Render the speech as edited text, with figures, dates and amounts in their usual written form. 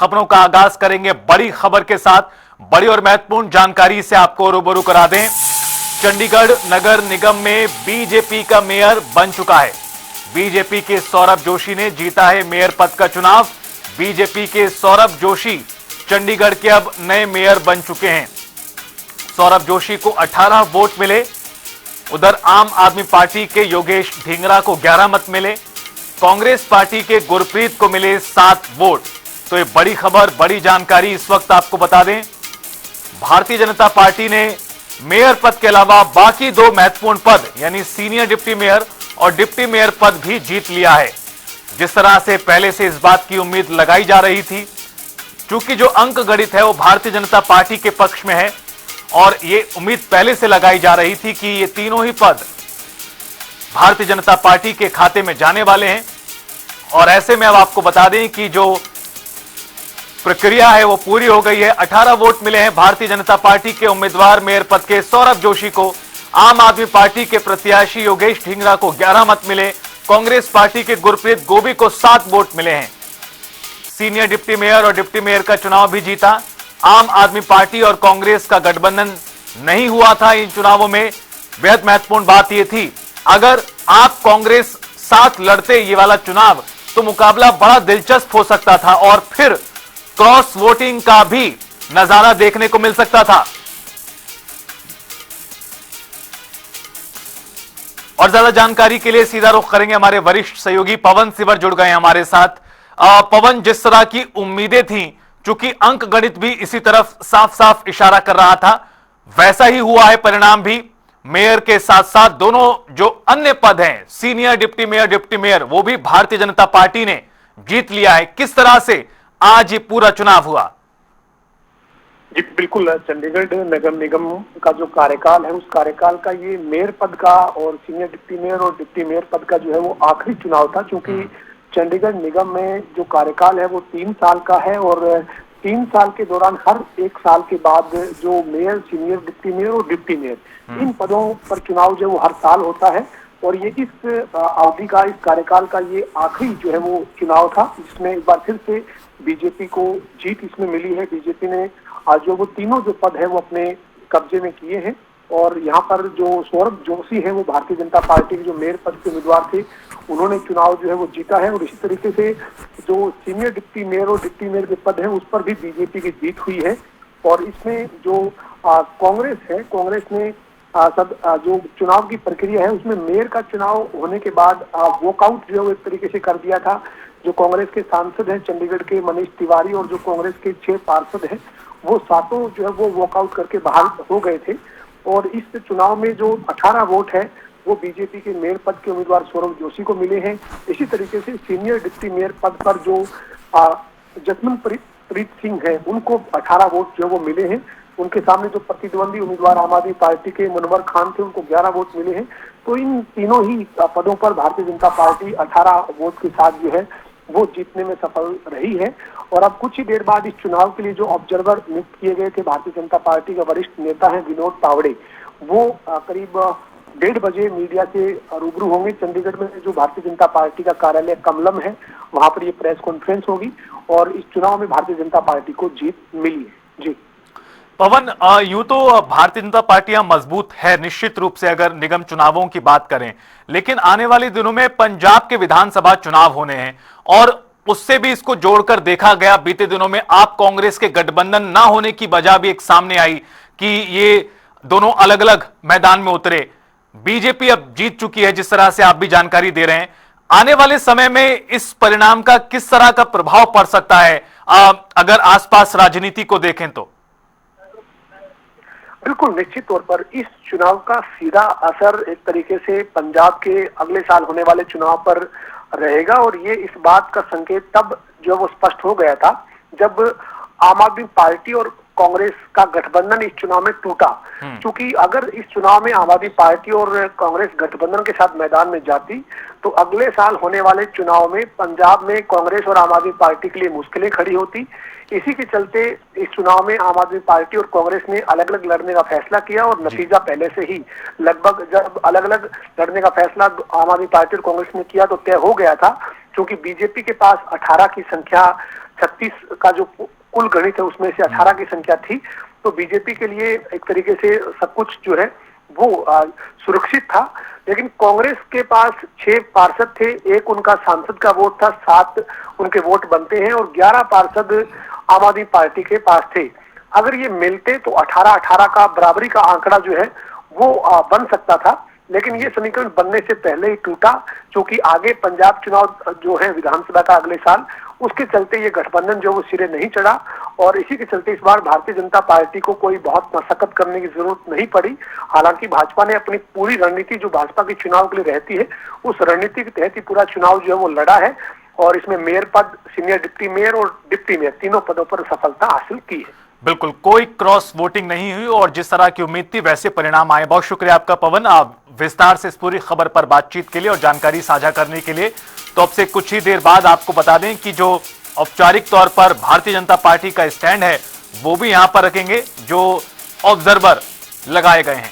खबरों का आगाज करेंगे बड़ी खबर के साथ। बड़ी और महत्वपूर्ण जानकारी से आपको रूबरू करा दें। चंडीगढ़ नगर निगम में बीजेपी का मेयर बन चुका है। बीजेपी के सौरभ जोशी ने जीता है मेयर पद का चुनाव। बीजेपी के सौरभ जोशी चंडीगढ़ के अब नए मेयर बन चुके हैं। सौरभ जोशी को 18 वोट मिले। उधर आम आदमी पार्टी के योगेश ढींगरा को 11 मत मिले। कांग्रेस पार्टी के गुरप्रीत को मिले 7 वोट। तो ये बड़ी खबर, बड़ी जानकारी इस वक्त आपको बता दें। भारतीय जनता पार्टी ने मेयर पद के अलावा बाकी 2 महत्वपूर्ण पद यानी सीनियर डिप्टी मेयर और डिप्टी मेयर पद भी जीत लिया है। जिस तरह से पहले से इस बात की उम्मीद लगाई जा रही थी, क्योंकि जो अंक गणित है वो भारतीय जनता पार्टी के पक्ष में है और ये उम्मीद पहले से लगाई जा रही थी कि ये तीनों ही पद भारतीय जनता पार्टी के खाते में जाने वाले हैं। और ऐसे में अब आपको बता दें कि जो प्रक्रिया है वो पूरी हो गई है। 18 वोट मिले हैं भारतीय जनता पार्टी के उम्मीदवार मेयर पद के सौरभ जोशी को। आम आदमी पार्टी के प्रत्याशी योगेश ढींगरा को 11 मत मिले। कांग्रेस पार्टी के गुरप्रीत गोभी को 7 वोट मिले हैं। सीनियर डिप्टी मेयर और डिप्टी मेयर का चुनाव भी जीता। आम आदमी पार्टी और कांग्रेस का गठबंधन नहीं हुआ था इन चुनावों में। बेहद महत्वपूर्ण बात यह थी, अगर आप कांग्रेस साथ लड़ते ये वाला चुनाव तो मुकाबला बड़ा दिलचस्प हो सकता था और फिर क्रॉस वोटिंग का भी नजारा देखने को मिल सकता था। और ज्यादा जानकारी के लिए सीधा रुख करेंगे हमारे वरिष्ठ सहयोगी पवन सिवर जुड़ गए हमारे साथ। पवन, जिस तरह की उम्मीदें थी, चूंकि अंक गणित भी इसी तरफ साफ साफ इशारा कर रहा था, वैसा ही हुआ है परिणाम भी। मेयर के साथ साथ दोनों जो अन्य पद हैं, सीनियर डिप्टी मेयर, वो भी भारतीय जनता पार्टी ने जीत लिया है। किस तरह से आज ये पूरा चुनाव हुआ? जी बिल्कुल, चंडीगढ़ नगर निगम का जो कार्यकाल है उस कार्यकाल का ये मेयर पद का और सीनियर डिप्टी मेयर और डिप्टी मेयर पद का जो है वो आखिरी चुनाव था। क्योंकि चंडीगढ़ निगम में जो कार्यकाल है वो 3 साल का है और 3 साल के दौरान हर 1 साल के बाद जो मेयर, सीनियर डिप्टी मेयर और डिप्टी मेयर, इन पदों पर चुनाव जो है वो हर साल होता है। और ये इस अवधि का, इस कार्यकाल का ये आखिरी जो है वो चुनाव था, जिसमें एक बार फिर से बीजेपी को जीत इसमें मिली है। बीजेपी ने आज जो वो तीनों जो पद है वो अपने कब्जे में किए हैं। और यहाँ पर जो सौरभ जोशी है वो भारतीय जनता पार्टी के जो मेयर पद के उम्मीदवार थे, उन्होंने चुनाव जो है वो जीता है। और इसी तरीके से जो सीनियर डिप्टी मेयर और डिप्टी मेयर के पद है उस पर भी बीजेपी की जीत हुई है। और इसमें जो कांग्रेस है, कांग्रेस ने जो चुनाव की प्रक्रिया है उसमें मेयर का चुनाव होने के बाद वॉकआउट जो है वो एक तरीके से कर दिया था। जो कांग्रेस के सांसद हैं चंडीगढ़ के मनीष तिवारी और जो कांग्रेस के 6 पार्षद हैं वो सातों जो है वो वॉकआउट करके बाहर हो गए थे। और इस चुनाव में जो 18 वोट है वो बीजेपी के मेयर पद के उम्मीदवार सौरभ जोशी को मिले हैं। इसी तरीके से सीनियर डिप्टी मेयर पद पर जो जसमनप्रीत सिंह है उनको 18 वोट जो वो मिले हैं। उनके सामने जो प्रतिद्वंदी उम्मीदवार आम आदमी पार्टी के मुनव्वर खान थे उनको 11 वोट मिले हैं। तो इन तीनों ही पदों पर भारतीय जनता पार्टी 18 वोट के साथ जो है वो जीतने में सफल रही है। और अब कुछ ही देर बाद इस चुनाव के लिए जो ऑब्जर्वर नियुक्त किए गए थे, भारतीय जनता पार्टी के वरिष्ठ नेता हैं विनोद तावड़े, वो करीब 1:30 बजे मीडिया से रूबरू होंगे। चंडीगढ़ में जो भारतीय जनता पार्टी का कार्यालय कमलम है वहां पर ये प्रेस कॉन्फ्रेंस होगी और इस चुनाव में भारतीय जनता पार्टी को जीत मिली है। जी पवन, यूं तो भारतीय जनता पार्टी मजबूत है निश्चित रूप से अगर निगम चुनावों की बात करें, लेकिन आने वाले दिनों में पंजाब के विधानसभा चुनाव होने हैं और उससे भी इसको जोड़कर देखा गया। बीते दिनों में आप कांग्रेस के गठबंधन ना होने की वजह भी एक सामने आई कि ये दोनों अलग अलग मैदान में उतरे। बीजेपी अब जीत चुकी है, जिस तरह से आप भी जानकारी दे रहे हैं। आने वाले समय में इस परिणाम का किस तरह का प्रभाव पड़ सकता है अगर आसपास राजनीति को देखें तो? बिल्कुल, निश्चित तौर पर इस चुनाव का सीधा असर एक तरीके से पंजाब के अगले साल होने वाले चुनाव पर रहेगा। और ये इस बात का संकेत तब जो वो स्पष्ट हो गया था जब आम आदमी पार्टी और कांग्रेस का गठबंधन इस चुनाव में टूटा। क्योंकि अगर इस चुनाव में आम आदमी पार्टी और कांग्रेस गठबंधन के साथ मैदान में जाती तो अगले साल होने वाले चुनाव में पंजाब में कांग्रेस और आम आदमी पार्टी के लिए मुश्किलें खड़ी होती। इसी के चलते इस चुनाव में आम आदमी पार्टी और कांग्रेस ने अलग अलग लड़ने का फैसला किया और नतीजा पहले से ही लगभग जब अलग अलग लड़ने का फैसला आम आदमी पार्टी और कांग्रेस ने किया तो तय हो गया था। क्योंकि बीजेपी के पास 18 की संख्या 36 का जो कुल गणित है उसमें से 18 की संख्या थी। तो बीजेपी के लिए एक तरीके से सब कुछ जो है वो सुरक्षित था। लेकिन कांग्रेस के पास 6 पार्षद थे, एक उनका सांसद का वोट था, 7 उनके वोट बनते हैं और 11 पार्षद आम आदमी पार्टी के पास थे। अगर ये मिलते तो 18-18 का बराबरी का आंकड़ा जो है वो बन सकता था, लेकिन ये समीकरण बनने से पहले ही टूटा, क्योंकि आगे पंजाब चुनाव जो है विधानसभा का अगले साल, उसके चलते ये गठबंधन जो वो सिरे नहीं चढ़ा और इसी के चलते इस बार भारतीय जनता पार्टी को कोई बहुत मशक्कत करने की जरूरत नहीं पड़ी। हालांकि भाजपा ने अपनी पूरी रणनीति जो भाजपा के चुनाव के लिए रहती है उस रणनीति के तहत ही पूरा चुनाव जो है वो लड़ा है और इसमें मेयर पद, सीनियर डिप्टी मेयर और डिप्टी मेयर तीनों पदों पर सफलता हासिल की है। बिल्कुल कोई क्रॉस वोटिंग नहीं हुई और जिस तरह की उम्मीद थी वैसे परिणाम आए। बहुत शुक्रिया आपका पवन, आप विस्तार से इस पूरी खबर पर बातचीत के लिए और जानकारी साझा करने के लिए। तो अब से कुछ ही देर बाद आपको बता दें कि जो औपचारिक तौर पर भारतीय जनता पार्टी का स्टैंड है वो भी यहां पर रखेंगे, जो ऑब्जर्वर लगाए गए हैं।